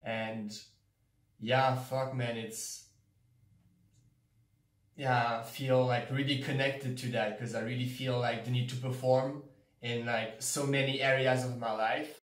And yeah, fuck man, I feel like really connected to that because I really feel like the need to perform in like so many areas of my life.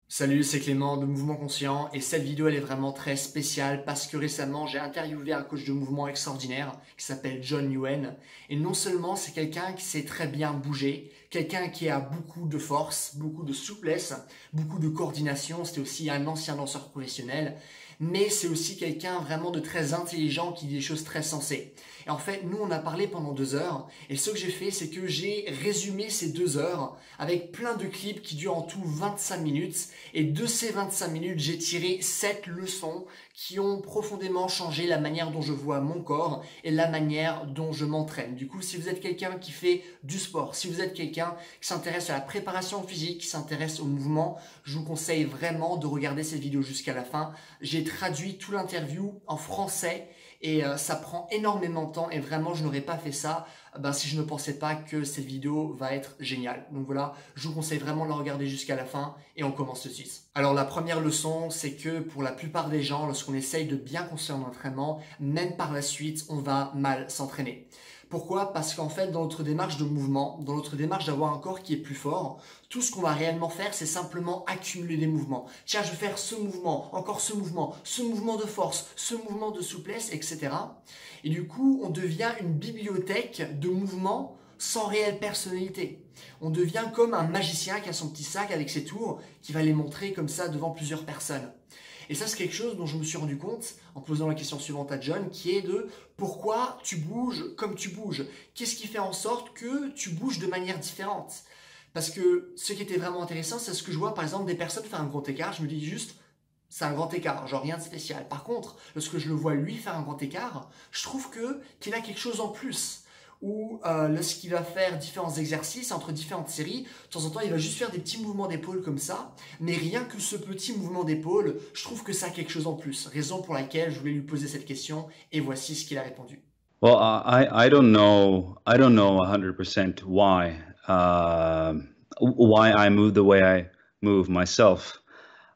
Salut, c'est Clément de Mouvement Conscient et cette vidéo elle est vraiment très spéciale parce que récemment j'ai interviewé un coach de mouvement extraordinaire qui s'appelle Jon Yuen et non seulement c'est quelqu'un qui sait très bien bouger, quelqu'un qui a beaucoup de force, beaucoup de souplesse, beaucoup de coordination, c'était aussi un ancien danseur professionnel, mais c'est aussi quelqu'un vraiment de très intelligent qui dit des choses très sensées. Et en fait, nous on a parlé pendant 2 heures et ce que j'ai fait c'est que j'ai résumé ces 2 heures avec plein de clips qui durent en tout 25 minutes et de ces 25 minutes j'ai tiré 7 leçons qui ont profondément changé la manière dont je vois mon corps et la manière dont je m'entraîne. Du coup, si vous êtes quelqu'un qui fait du sport, si vous êtes quelqu'un qui s'intéresse à la préparation physique, qui s'intéresse au mouvement, je vous conseille vraiment de regarder cette vidéo jusqu'à la fin. J'ai traduit tout l'interview en français et ça prend énormément de temps et vraiment je n'aurais pas fait ça si je ne pensais pas que cette vidéo va être géniale. Donc voilà, je vous conseille vraiment de la regarder jusqu'à la fin et on commence tout de suite. Alors la première leçon, c'est que pour la plupart des gens, lorsqu'on essaye de bien construire un entraînement, même par la suite, on va mal s'entraîner. Pourquoi? Parce qu'en fait, dans notre démarche de mouvement, dans notre démarche d'avoir un corps qui est plus fort, tout ce qu'on va réellement faire, c'est simplement accumuler des mouvements. Tiens, je vais faire ce mouvement de force, ce mouvement de souplesse, etc. Et du coup, on devient une bibliothèque de mouvements sans réelle personnalité. On devient comme un magicien qui a son petit sac avec ses tours, qui va les montrer comme ça devant plusieurs personnes. Et ça, c'est quelque chose dont je me suis rendu compte en posant la question suivante à Jon, qui est de pourquoi tu bouges comme tu bouges? Qu'est-ce qui fait en sorte que tu bouges de manière différente? Parce que ce qui était vraiment intéressant, c'est ce que je vois par exemple des personnes faire un grand écart, je me dis juste, c'est un grand écart, genre rien de spécial. Par contre, lorsque je le vois lui faire un grand écart, je trouve qu'il a quelque chose en plus. Ou lorsqu'il va faire différents exercices entre différentes séries, de temps en temps il va juste faire des petits mouvements d'épaule comme ça, mais rien que ce petit mouvement d'épaule, je trouve que ça a quelque chose en plus. Raison pour laquelle je voulais lui poser cette question et voici ce qu'il a répondu. Well, I don't know 100% why I move the way I move myself.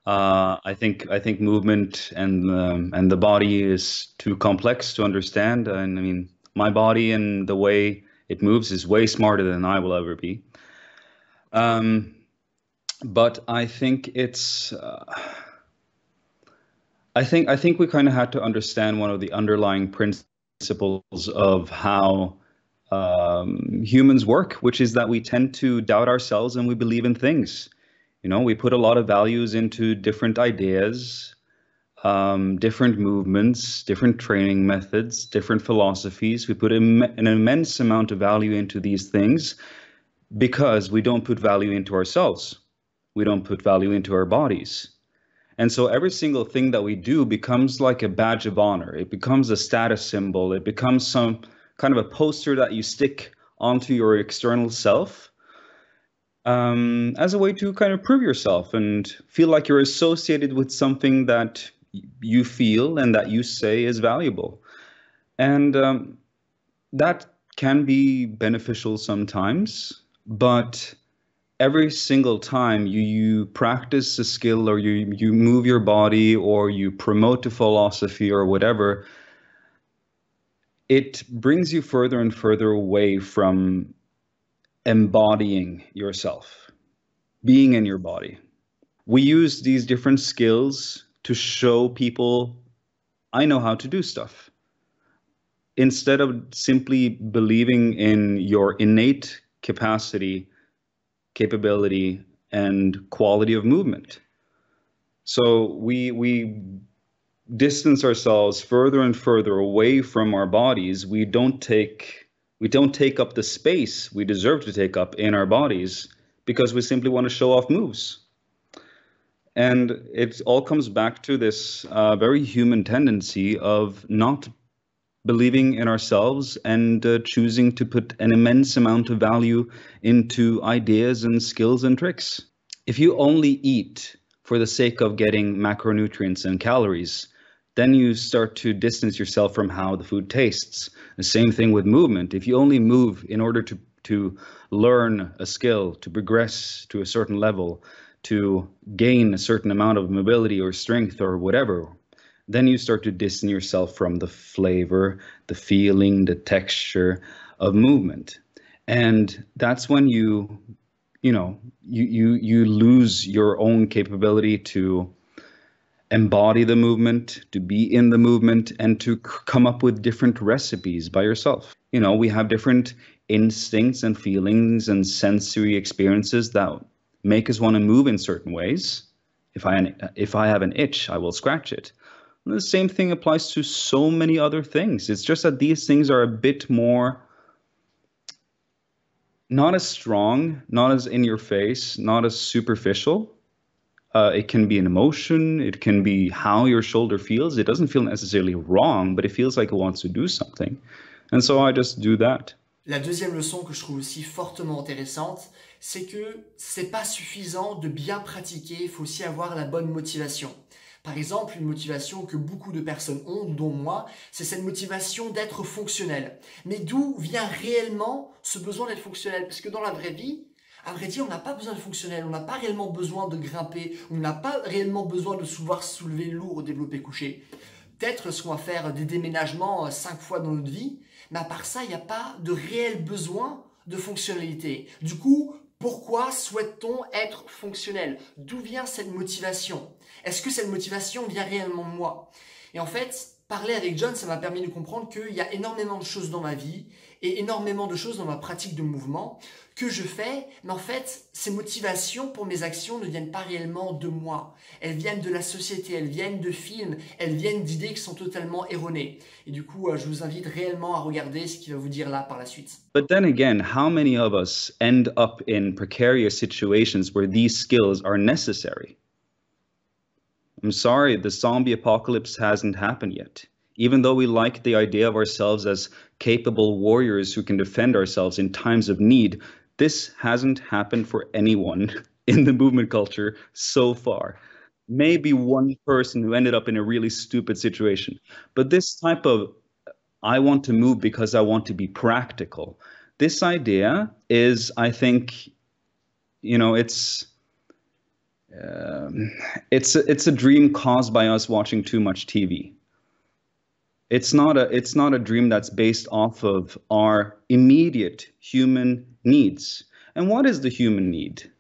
I think movement and the body is too complex to understand, and I mean my body and the way it moves is way smarter than I will ever be. But I think it's I think we kind of had to understand one of the underlying principles of how humans work, which is that we tend to doubt ourselves and we believe in things. You know, we put a lot of values into different ideas, different movements, different training methods, different philosophies. We put an immense amount of value into these things because we don't put value into ourselves. We don't put value into our bodies. And so every single thing that we do becomes like a badge of honor. It becomes a status symbol. It becomes some kind of a poster that you stick onto your external self as a way to kind of prove yourself and feel like you're associated with something that you feel and that you say is valuable. And that can be beneficial sometimes, but every single time you practice a skill or you move your body or you promote a philosophy or whatever, it brings you further and further away from embodying yourself, being in your body. We use these different skills to show people, I know how to do stuff, instead of simply believing in your innate capability, and quality of movement. So we distance ourselves further and further away from our bodies. We don't take up the space we deserve to take up in our bodies because we simply want to show off moves. And it all comes back to this very human tendency of not believing in ourselves and choosing to put an immense amount of value into ideas and skills and tricks. If you only eat for the sake of getting macronutrients and calories, then you start to distance yourself from how the food tastes. The same thing with movement. If you only move in order to learn a skill, to progress to a certain level, to gain a certain amount of mobility or strength or whatever, then you start to distance yourself from the flavor, the feeling, the texture of movement. And that's when you lose your own capability to embody the movement, to be in the movement, and to come up with different recipes by yourself. We have different instincts and feelings and sensory experiences that make us want to move in certain ways. If I have an itch, I will scratch it. And the same thing applies to so many other things. It's just that these things are a bit more, not as strong, not as in your face, not as superficial. It can be an emotion. It can be how your shoulder feels. It doesn't feel necessarily wrong, but it feels like it wants to do something. And so I just do that. La deuxième leçon que je trouve aussi fortement intéressante, c'est que c'est pas suffisant de bien pratiquer, il faut aussi avoir la bonne motivation. Par exemple, une motivation que beaucoup de personnes ont, dont moi, c'est cette motivation d'être fonctionnel. Mais d'où vient réellement ce besoin d'être fonctionnel? Parce que dans la vraie vie, à vrai dire, on n'a pas besoin de fonctionnel, on n'a pas réellement besoin de grimper, on n'a pas réellement besoin de pouvoir soulever lourd au développé couché. Peut-être qu'on va faire des déménagements 5 fois dans notre vie, mais à part ça, il n'y a pas de réel besoin de fonctionnalité. Du coup, pourquoi souhaite-t-on être fonctionnel? D'où vient cette motivation? Est-ce que cette motivation vient réellement de moi? Et en fait, parler avec Jon, ça m'a permis de comprendre qu'il y a énormément de choses dans ma vie et énormément de choses dans ma pratique de mouvement que je fais, mais en fait, ces motivations pour mes actions ne viennent pas réellement de moi. Elles viennent de la société, elles viennent de films, elles viennent d'idées qui sont totalement erronées. Et du coup, je vous invite réellement à regarder ce qu'il va vous dire là par la suite. But then again, how many of us end up in precarious situations where these skills are necessary? I'm sorry, the zombie apocalypse hasn't happened yet. Even though we like the idea of ourselves as capable warriors who can defend ourselves in times of need, this hasn't happened for anyone in the movement culture so far. Maybe one person who ended up in a really stupid situation. But this type of, I want to move because I want to be practical. This idea is, I think, it's a dream caused by us watching too much TV. It's not a dream that's based off of our immediate human needs. And what is the human need?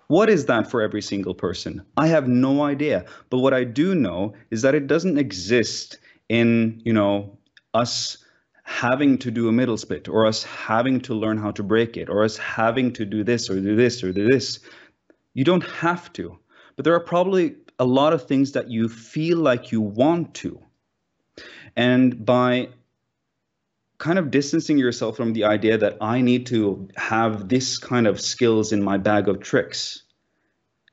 What is that for every single person? I have no idea. But what I do know is that it doesn't exist in, us having to do a middle split, or us having to learn how to break it, or us having to do this or do this or do this. You don't have to. But there are probably a lot of things that you feel like you want to. And by kind of distancing yourself from the idea that I need to have this kind of skills in my bag of tricks,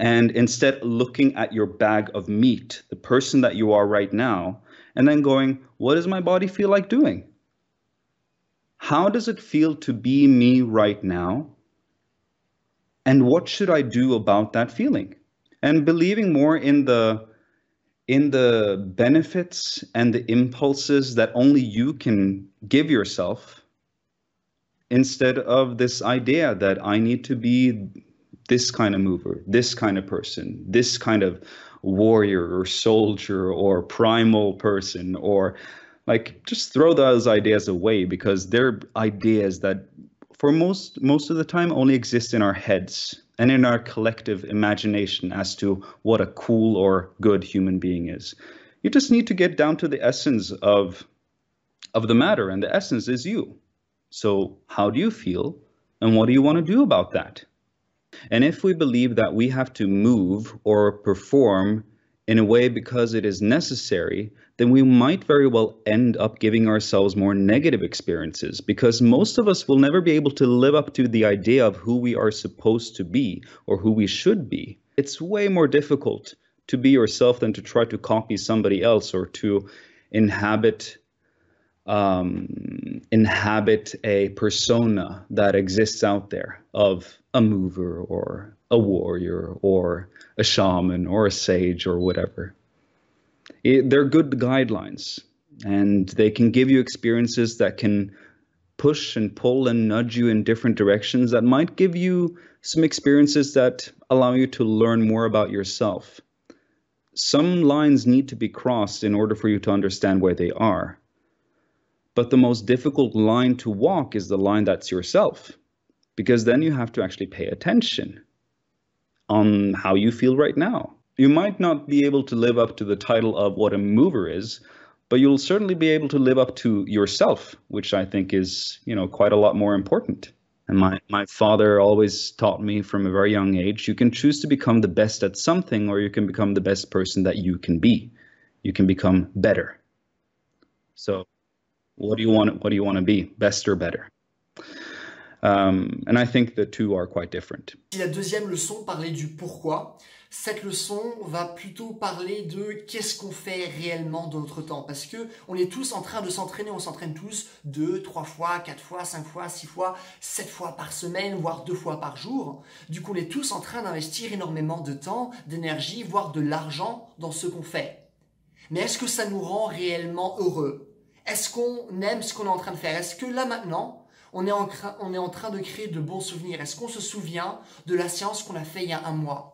and instead looking at your bag of meat, the person that you are right now, and then going, what does my body feel like doing? How does it feel to be me right now? And what should I do about that feeling? And believing more in the benefits and the impulses that only you can give yourself, instead of this idea that I need to be this kind of mover, this kind of person, this kind of warrior or soldier or primal person, or like just throw those ideas away, because they're ideas that for most of the time only exist in our heads and in our collective imagination as to what a cool or good human being is. You just need to get down to the essence of the matter, and the essence is you. So how do you feel, and what do you want to do about that? And if we believe that we have to move or perform in a way because it is necessary, then we might very well end up giving ourselves more negative experiences, because most of us will never be able to live up to the idea of who we are supposed to be or who we should be. It's way more difficult to be yourself than to try to copy somebody else or to inhabit a persona that exists out there of a mover or a warrior or a shaman or a sage or whatever. They're good guidelines, and they can give you experiences that can push and pull and nudge you in different directions that might give you some experiences that allow you to learn more about yourself. Some lines need to be crossed in order for you to understand where they are. But the most difficult line to walk is the line that's yourself, because then you have to actually pay attention on how you feel right now. You might not be able to live up to the title of what a mover is, but you'll certainly be able to live up to yourself, which I think is, quite a lot more important. And my father always taught me from a very young age, you can choose to become the best at something, or you can become the best person that you can be. You can become better. So what do you want to be? Best or better? And I think the two are quite different. La deuxième leçon parlait du pourquoi. Cette leçon va plutôt parler de qu'est-ce qu'on fait réellement de notre temps. Parce que on est tous en train de s'entraîner, on s'entraîne tous 2, 3 fois, 4 fois, 5 fois, 6 fois, 7 fois par semaine, voire 2 fois par jour. Du coup, on est tous en train d'investir énormément de temps, d'énergie, voire de l'argent dans ce qu'on fait. Mais est-ce que ça nous rend réellement heureux? Est-ce qu'on aime ce qu'on est en train de faire? Est-ce que là maintenant, on est en train de créer de bons souvenirs? Est-ce qu'on se souvient de la séance qu'on a fait il y a un mois?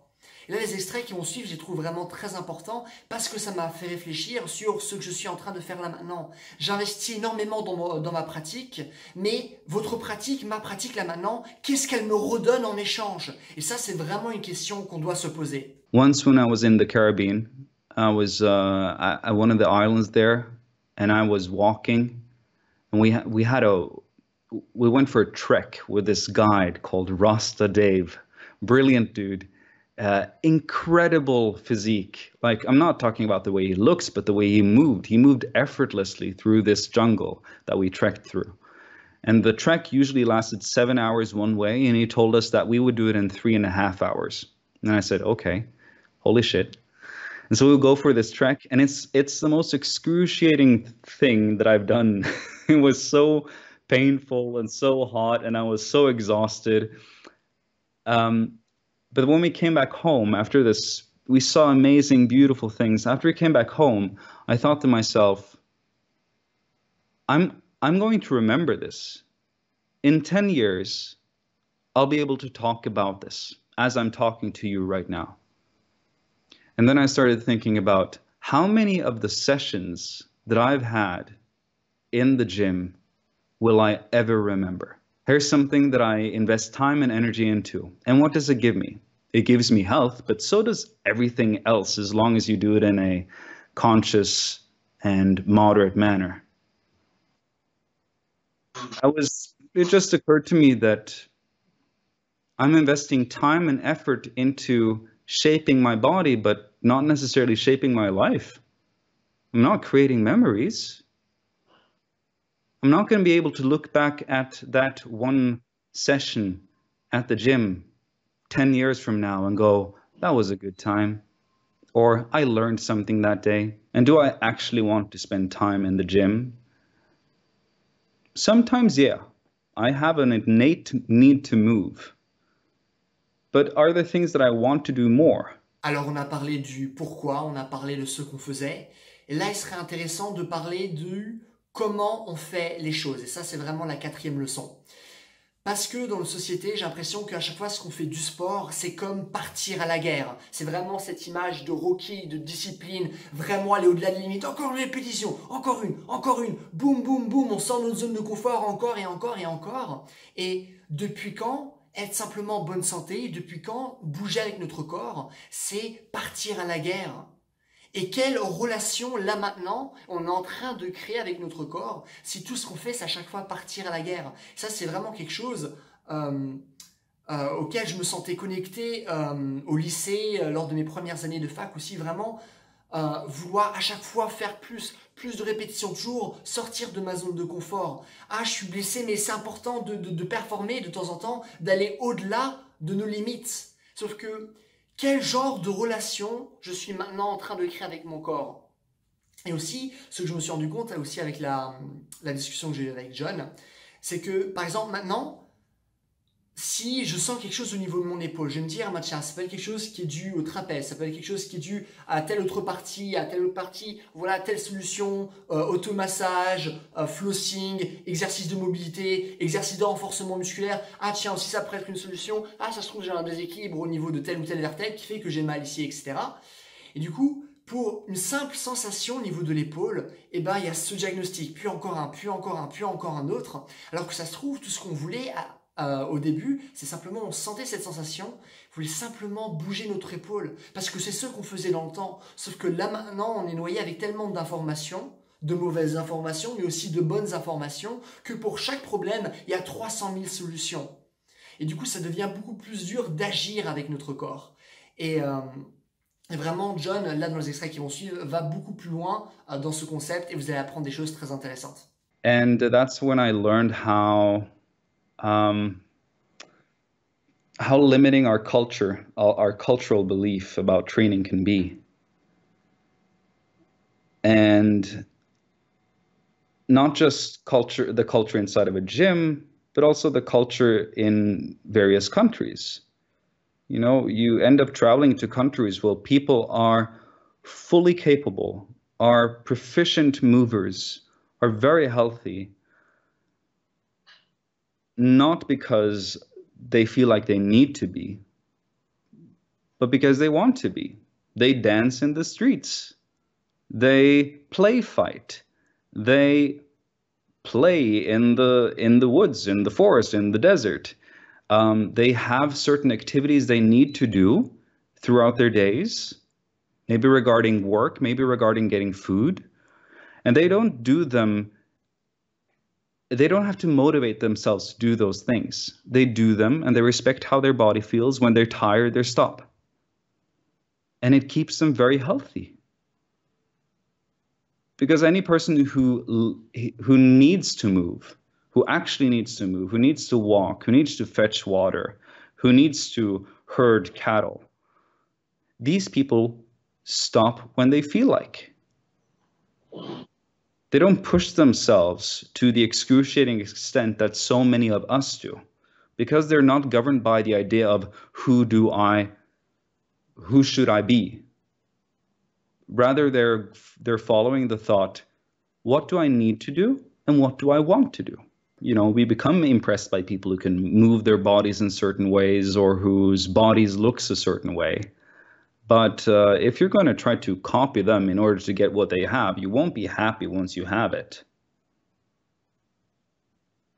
Et là, les extraits qui vont suivre, je les trouve vraiment très importants parce que ça m'a fait réfléchir sur ce que je suis en train de faire là maintenant. J'investis énormément dans ma pratique, mais votre pratique, ma pratique là maintenant, qu'est-ce qu'elle me redonne en échange? Et ça, c'est vraiment une question qu'on doit se poser. Once when I was in the Caribbean, I was at one of the islands there, and I was walking, and we went for a trek with this guide called Rasta Dave. Brilliant dude. Incredible physique. Like, I'm not talking about the way he looks, but the way he moved. He moved effortlessly through this jungle that we trekked through. And the trek usually lasted 7 hours one way, and he told us that we would do it in 3.5 hours. And I said, okay, holy shit. And so we'll go for this trek, and it's the most excruciating thing that I've done. It was so painful and so hot, and I was so exhausted. But when we came back home after this, we saw amazing, beautiful things. After we came back home, I thought to myself, I'm going to remember this. In 10 years, I'll be able to talk about this as I'm talking to you right now. And then I started thinking about how many of the sessions that I've had in the gym will I ever remember? Here's something that I invest time and energy into. And what does it give me? It gives me health, but so does everything else, as long as you do it in a conscious and moderate manner. It just occurred to me that I'm investing time and effort into shaping my body, but not necessarily shaping my life. I'm not creating memories. I'm not going to be able to look back at that one session at the gym 10 years from now and go, that was a good time. Or I learned something that day. And do I actually want to spend time in the gym? Sometimes, yeah. I have an innate need to move. But are there things that I want to do more? Alors, on a parlé du pourquoi, on a parlé de ce qu'on faisait. Et là, il serait intéressant de parler du comment on fait les choses. Et ça, c'est vraiment la 4e leçon. Parce que dans notre société, j'ai l'impression qu'à chaque fois qu'on fait du sport, c'est comme partir à la guerre. C'est vraiment cette image de Rocky, de discipline, vraiment aller au-delà de limite. Encore une répétition, encore une, boum, boum, boum, on sort de notre zone de confort encore et encore et encore. Et depuis quand être simplement en bonne santé? Depuis quand bouger avec notre corps, c'est partir à la guerre? Et quelle relation, là maintenant, on est en train de créer avec notre corps si tout ce qu'on fait, c'est à chaque fois partir à la guerre? Ça, c'est vraiment quelque chose auquel je me sentais connecté au lycée, lors de mes premières années de fac aussi, vraiment vouloir à chaque fois faire plus de répétitions, toujours sortir de ma zone de confort. Ah, je suis blessé, mais c'est important de performer de temps en temps, d'aller au-delà de nos limites. Sauf que quel genre de relation je suis maintenant en train de créer avec mon corps? Et aussi, ce que je me suis rendu compte, aussi avec la discussion que j'ai eue avec John, c'est que, par exemple, maintenant, si je sens quelque chose au niveau de mon épaule, je vais me dire, bah tiens, ça peut être quelque chose qui est dû au trapèze, ça peut être quelque chose qui est dû à telle autre partie, voilà, telle solution, automassage, flossing, exercice de mobilité, exercice de renforcement musculaire. Ah tiens, aussi ça pourrait être une solution. Ah, ça se trouve, j'ai un déséquilibre au niveau de telle ou telle vertèbre qui fait que j'ai mal ici, etc. Et du coup, pour une simple sensation au niveau de l'épaule, eh ben, il y a ce diagnostic, puis encore un, puis encore un, puis encore un autre. Alors que ça se trouve, tout ce qu'on voulait au début, c'est simplement, on sentait cette sensation, on voulait simplement bouger notre épaule. Parce que c'est ce qu'on faisait dans le temps. Sauf que là maintenant, on est noyé avec tellement d'informations, de mauvaises informations, mais aussi de bonnes informations, que pour chaque problème, il y a 300 000 solutions. Et du coup, ça devient beaucoup plus dur d'agir avec notre corps. Et vraiment, John, là dans les extraits qui vont suivre, va beaucoup plus loin dans ce concept et vous allez apprendre des choses très intéressantes. And that's when I learned how limiting our culture, our cultural belief about training can be. And not just the culture inside of a gym, but also the culture in various countries. You know, you end up traveling to countries where people are fully capable, are proficient movers, are very healthy, not because they feel like they need to be, but because they want to be. They dance in the streets. They play fight. They play in the woods, in the forest, in the desert. They have certain activities they need to do throughout their days, maybe regarding work, maybe regarding getting food. And they don't do them, they don't have to motivate themselves to do those things. They do them and they respect how their body feels. When they're tired, they stop. And it keeps them very healthy. Because any person who needs to move, who actually needs to move, who needs to walk, who needs to fetch water, who needs to herd cattle, these people stop when they feel like. They don't push themselves to the excruciating extent that so many of us do, because they're not governed by the idea of who should I be? Rather, they're following the thought, what do I need to do and what do I want to do? You know, we become impressed by people who can move their bodies in certain ways or whose bodies looks a certain way. But if you're going to try to copy them in order to get what they have, you won't be happy once you have it.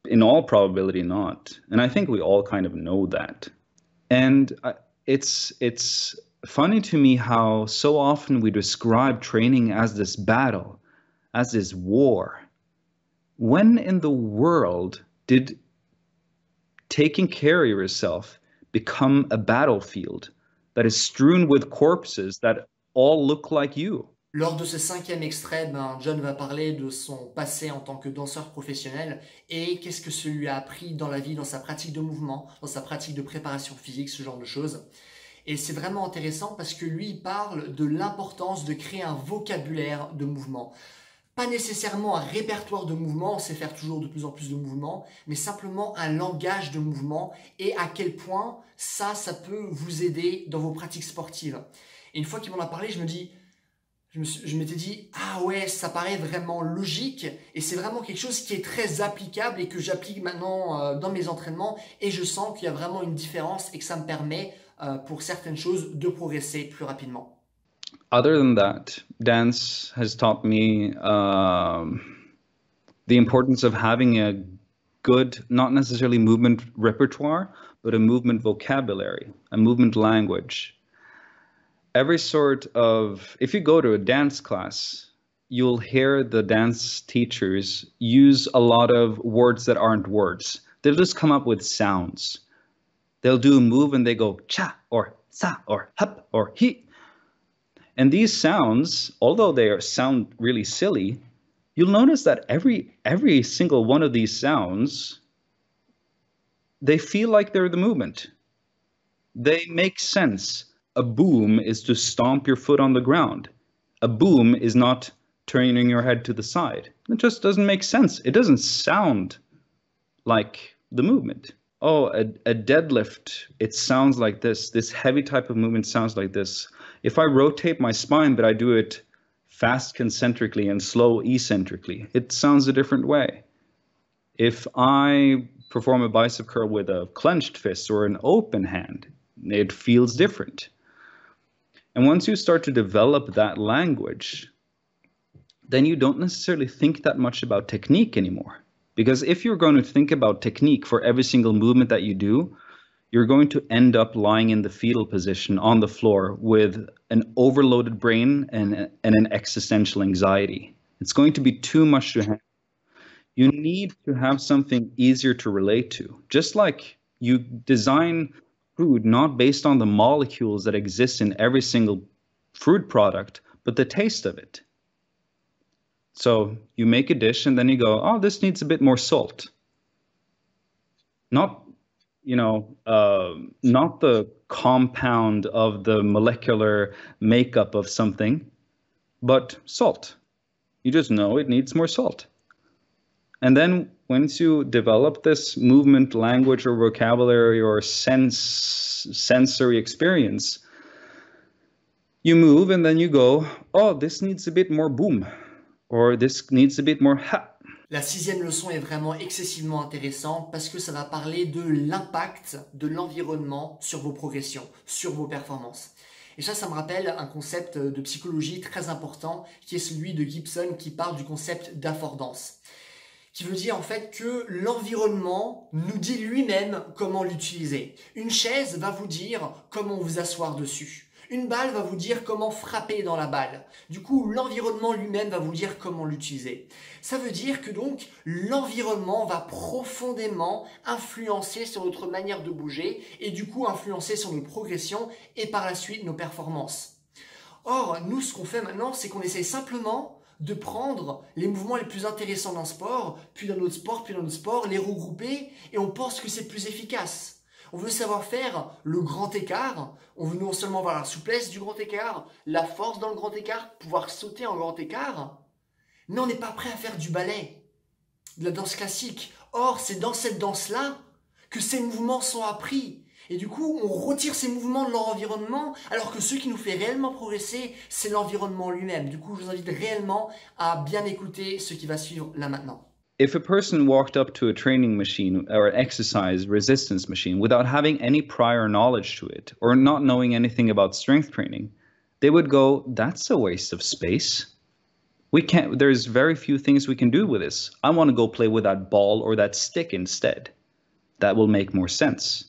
In all probability, not. And I think we all kind of know that. And it's funny to me how so often we describe training as this battle, as this war. When in the world did taking care of yourself become a battlefield that is strewn with corpses that all look like you? Lors de ce 5e extrait, John va parler de son passé en tant que danseur professionnel et qu'est-ce que ça lui a appris dans la vie, dans sa pratique de mouvement, dans sa pratique de préparation physique, ce genre de choses. Et c'est vraiment intéressant parce que lui, il parle de l'importance de créer un vocabulaire de mouvement. Pas nécessairement un répertoire de mouvements, on sait faire toujours de plus en plus de mouvements, mais simplement un langage de mouvement et à quel point ça peut vous aider dans vos pratiques sportives. Et une fois qu'il m'en a parlé, je m'étais dit, ah ouais, ça paraît vraiment logique et c'est vraiment quelque chose qui est très applicable et que j'applique maintenant dans mes entraînements et je sens qu'il y a vraiment une différence et que ça me permet pour certaines choses de progresser plus rapidement. Other than that, dance has taught me the importance of having a good, not necessarily movement repertoire, but a movement vocabulary, a movement language. Every sort of, if you go to a dance class, you'll hear the dance teachers use a lot of words that aren't words. They'll just come up with sounds. They'll do a move and they go cha or sa or hup or he. And these sounds, although they sound really silly, you'll notice that every single one of these sounds, they feel like they're the movement. They make sense. A boom is to stomp your foot on the ground. A boom is not turning your head to the side. It just doesn't make sense. It doesn't sound like the movement. oh, a deadlift, it sounds like this. This heavy type of movement sounds like this. If I rotate my spine, but I do it fast concentrically and slow eccentrically, it sounds a different way. If I perform a bicep curl with a clenched fist or an open hand, it feels different. And once you start to develop that language, then you don't necessarily think that much about technique anymore. Because if you're going to think about technique for every single movement that you do, you're going to end up lying in the fetal position on the floor with an overloaded brain and an existential anxiety. It's going to be too much to handle. You need to have something easier to relate to. Just like you design food not based on the molecules that exist in every single fruit product, but the taste of it. So you make a dish and then you go, oh, this needs a bit more salt. Not, not the compound of the molecular makeup of something, but salt. You just know it needs more salt. And then once you develop this movement, language, or vocabulary, or sensory experience, you move and then you go, oh, this needs a bit more boom, or this needs a bit more ha. La 6e leçon est vraiment excessivement intéressante parce que ça va parler de l'impact de l'environnement sur vos progressions, sur vos performances. Et ça me rappelle un concept de psychologie très important qui est celui de Gibson qui parle du concept d'affordance. Qui veut dire en fait que l'environnement nous dit lui-même comment l'utiliser. Une chaise va vous dire comment vous asseoir dessus. Une balle va vous dire comment frapper dans la balle. Du coup, l'environnement lui-même va vous dire comment l'utiliser. Ça veut dire que donc, l'environnement va profondément influencer sur notre manière de bouger et du coup influencer sur nos progressions et par la suite nos performances. Or, nous, ce qu'on fait maintenant, c'est qu'on essaie simplement de prendre les mouvements les plus intéressants d'un sport, puis d'un autre sport, puis d'un autre sport, les regrouper, et on pense que c'est plus efficace. On veut savoir faire le grand écart, on veut non seulement avoir la souplesse du grand écart, la force dans le grand écart, pouvoir sauter en grand écart, mais on n'est pas prêt à faire du ballet, de la danse classique. Or, c'est dans cette danse-là que ces mouvements sont appris. Et du coup, on retire ces mouvements de leur environnement, alors que ce qui nous fait réellement progresser, c'est l'environnement lui-même. Du coup, je vous invite réellement à bien écouter ce qui va suivre là maintenant. If a person walked up to a training machine or an exercise resistance machine without having any prior knowledge to it, or not knowing anything about strength training, they would go, that's a waste of space. There's very few things we can do with this. I want to go play with that ball or that stick instead. That will make more sense.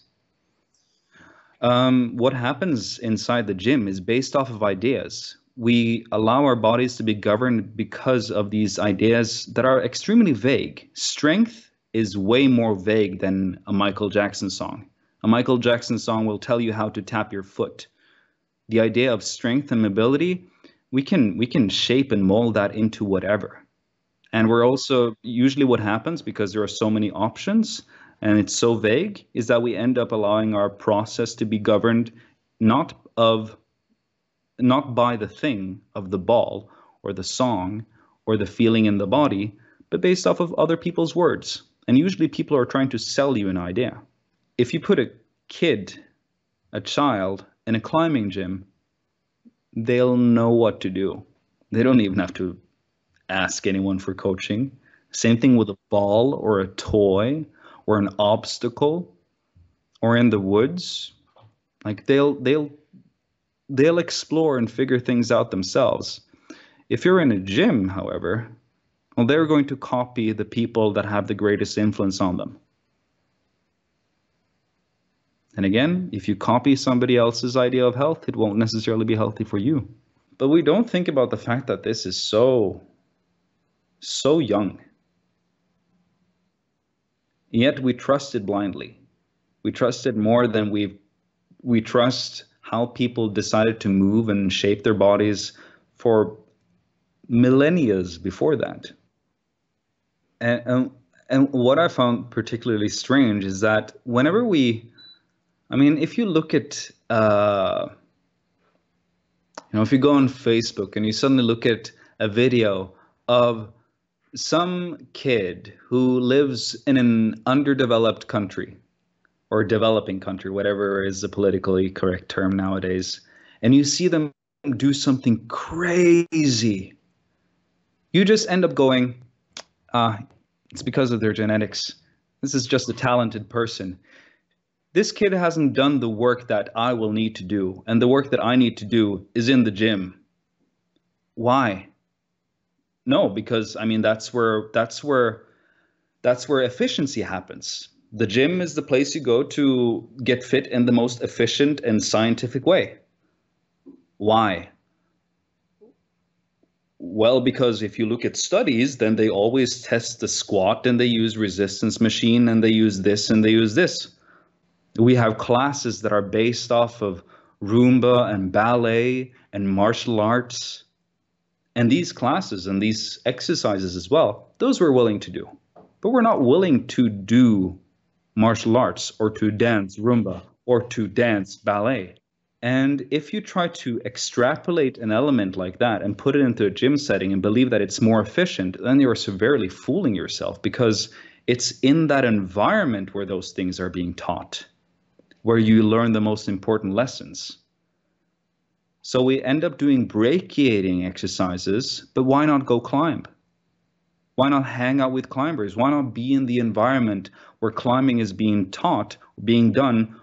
What happens inside the gym is based off of ideas. We allow our bodies to be governed because of these ideas that are extremely vague. Strength is way more vague than a Michael Jackson song. A Michael Jackson song will tell you how to tap your foot. The idea of strength and mobility, we can shape and mold that into whatever. And we're also, usually what happens, because there are so many options, and it's so vague, is that we end up allowing our process to be governed not by the thing of the ball or the song or the feeling in the body, but based off of other people's words. And usually people are trying to sell you an idea. If you put a child in a climbing gym, they'll know what to do. They don't even have to ask anyone for coaching. Same thing with a ball or a toy or an obstacle or in the woods. Like they'll explore and figure things out themselves. If you're in a gym, however, well, they're going to copy the people that have the greatest influence on them. And again, if you copy somebody else's idea of health, it won't necessarily be healthy for you. But we don't think about the fact that this is so young. Yet we trust it blindly. We trust it more than we trust how people decided to move and shape their bodies for millennia before that. And what I found particularly strange is that whenever if you look at, if you go on Facebook and you suddenly look at a video of some kid who lives in an underdeveloped country, or developing country, whatever is the politically correct term nowadays, and you see them do something crazy, you just end up going, it's because of their genetics. This is just a talented person. This kid hasn't done the work that I will need to do, and the work that I need to do is in the gym. Why? No, because I mean that's where efficiency happens. The gym is the place you go to get fit in the most efficient and scientific way. Why? Well, because if you look at studies, then they always test the squat and they use resistance machine and they use this and they use this. We have classes that are based off of Roomba and ballet and martial arts. And these classes and these exercises as well, those we're willing to do. But we're not willing to do martial arts or to dance Roomba or to dance ballet. And if you try to extrapolate an element like that and put it into a gym setting and believe that it's more efficient, then you're severely fooling yourself, because it's in that environment where those things are being taught, where you learn the most important lessons. So we end up doing brachiating exercises, but why not go climb? Why not hang out with climbers? Why not be in the environment where climbing is being taught, being done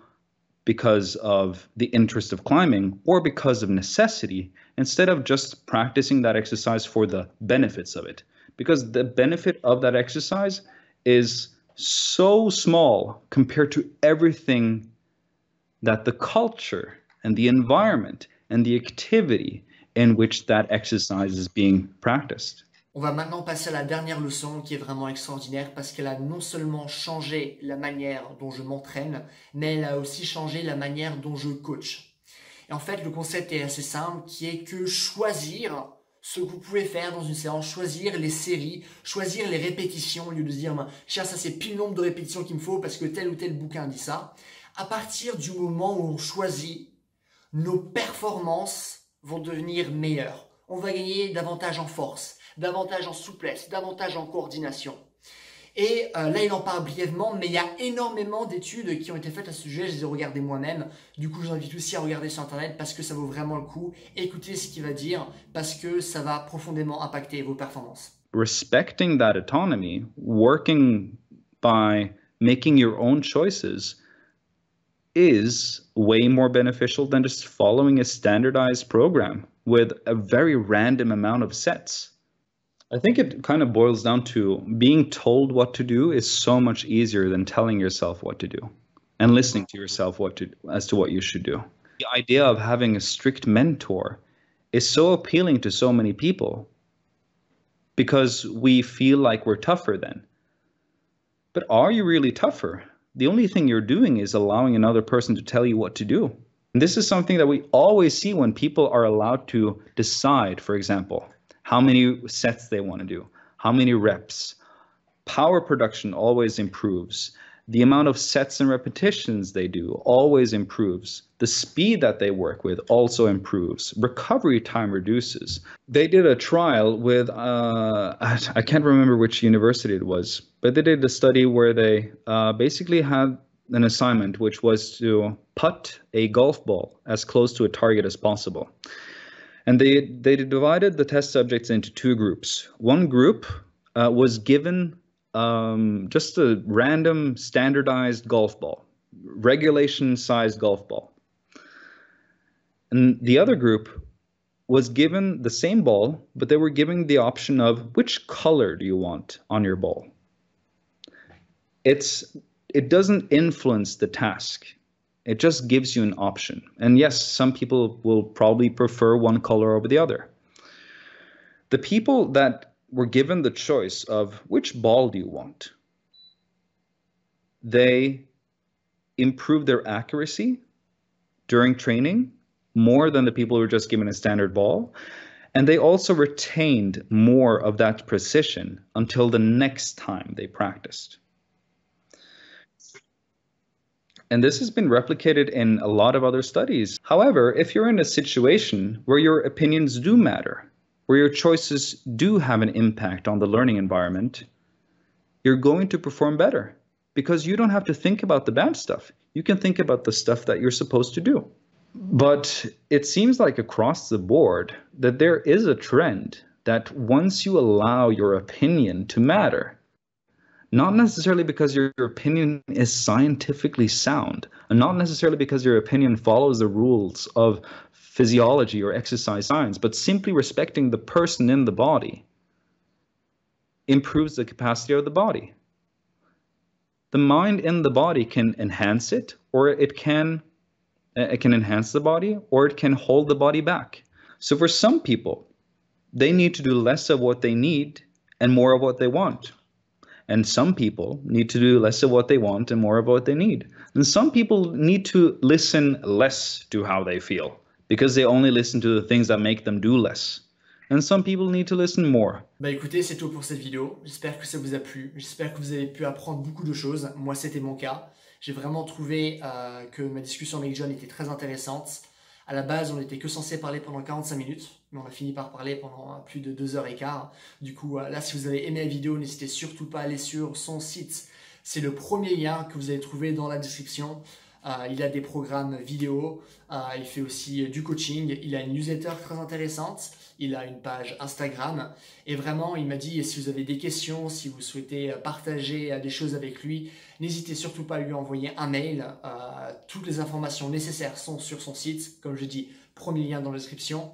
because of the interest of climbing or because of necessity, instead of just practicing that exercise for the benefits of it? Because the benefit of that exercise is so small compared to everything that the culture and the environment and the activity in which that exercise is being practiced. On va maintenant passer à la dernière leçon qui est vraiment extraordinaire parce qu'elle a non seulement changé la manière dont je m'entraîne, mais elle a aussi changé la manière dont je coach. Et en fait, le concept est assez simple, qui est que choisir ce que vous pouvez faire dans une séance, choisir les séries, choisir les répétitions, au lieu de se dire, tiens, ça c'est pile nombre de répétitions qu'il me faut parce que tel ou tel bouquin dit ça. À partir du moment où on choisit, nos performances vont devenir meilleures. On va gagner davantage en force, davantage en souplesse, davantage en coordination. Et là, il en parle brièvement, mais il y a énormément d'études qui ont été faites à ce sujet. Je les ai regardées moi-même. Du coup, je vous invite aussi à regarder sur Internet parce que ça vaut vraiment le coup. Écoutez ce qu'il va dire parce que ça va profondément impacter vos performances. Respecting that autonomy, working by making your own choices, is way more beneficial than just following a standardized program with a very random amount of sets. I think it kind of boils down to being told what to do is so much easier than telling yourself what to do and listening to yourself as to what you should do. The idea of having a strict mentor is so appealing to so many people because we feel like we're tougher then. But are you really tougher? The only thing you're doing is allowing another person to tell you what to do. And this is something that we always see when people are allowed to decide, for example, how many sets they want to do, how many reps. Power production always improves. The amount of sets and repetitions they do always improves. The speed that they work with also improves. Recovery time reduces. They did a trial with, I can't remember which university it was, but they did a study where they basically had an assignment, which was to putt a golf ball as close to a target as possible. And they divided the test subjects into two groups. One group was given just a random standardized golf ball, regulation-sized golf ball. And the other group was given the same ball, but they were given the option of which color do you want on your ball. It doesn't influence the task. It just gives you an option. And yes, some people will probably prefer one color over the other. The people that were given the choice of which ball do you want, they improved their accuracy during training more than the people who were just given a standard ball. And they also retained more of that precision until the next time they practiced. And this has been replicated in a lot of other studies. However, if you're in a situation where your opinions do matter, where your choices do have an impact on the learning environment, you're going to perform better because you don't have to think about the bad stuff. you can think about the stuff that you're supposed to do. But it seems like across the board that there is a trend that once you allow your opinion to matter, not necessarily because your opinion is scientifically sound, and not necessarily because your opinion follows the rules of physiology or exercise science, but simply respecting the person in the body improves the capacity of the body. The mind in the body can enhance it, or it can enhance the body, or it can hold the body back. So for some people, they need to do less of what they need and more of what they want. And some people need to do less of what they want and more of what they need. And some people need to listen less to how they feel, because they only listen to the things that make them do less. And some people need to listen more. Bah écoutez, c'est tout pour cette vidéo. J'espère que ça vous a plu. J'espère que vous avez pu apprendre beaucoup de choses. Moi, c'était mon cas. J'ai vraiment trouvé que ma discussion avec Jon était très intéressante. À la base, on n'était que censé parler pendant 45 minutes, mais on a fini par parler pendant plus de 2h15. Du coup, là, si vous avez aimé la vidéo, n'hésitez surtout pas à aller sur son site. C'est le premier lien que vous allez trouver dans la description. Il a des programmes vidéo, il fait aussi du coaching, il a une newsletter très intéressante, il a une page Instagram et vraiment il m'a dit si vous avez des questions, si vous souhaitez partager des choses avec lui, n'hésitez surtout pas à lui envoyer un mail. Toutes les informations nécessaires sont sur son site, comme je dis, premier lien dans la description.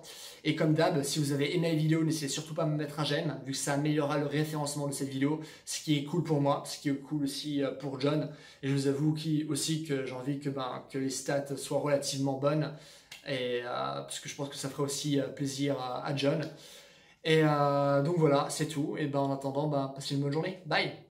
Et comme d'hab, si vous avez aimé la vidéo, n'hésitez surtout pas à me mettre un j'aime, vu que ça améliorera le référencement de cette vidéo, ce qui est cool pour moi, ce qui est cool aussi pour Jon. Et je vous avoue aussi que j'ai envie que les stats soient relativement bonnes, et, parce que je pense que ça ferait aussi plaisir à Jon. Et donc voilà, c'est tout. Et en attendant, passez une bonne journée. Bye!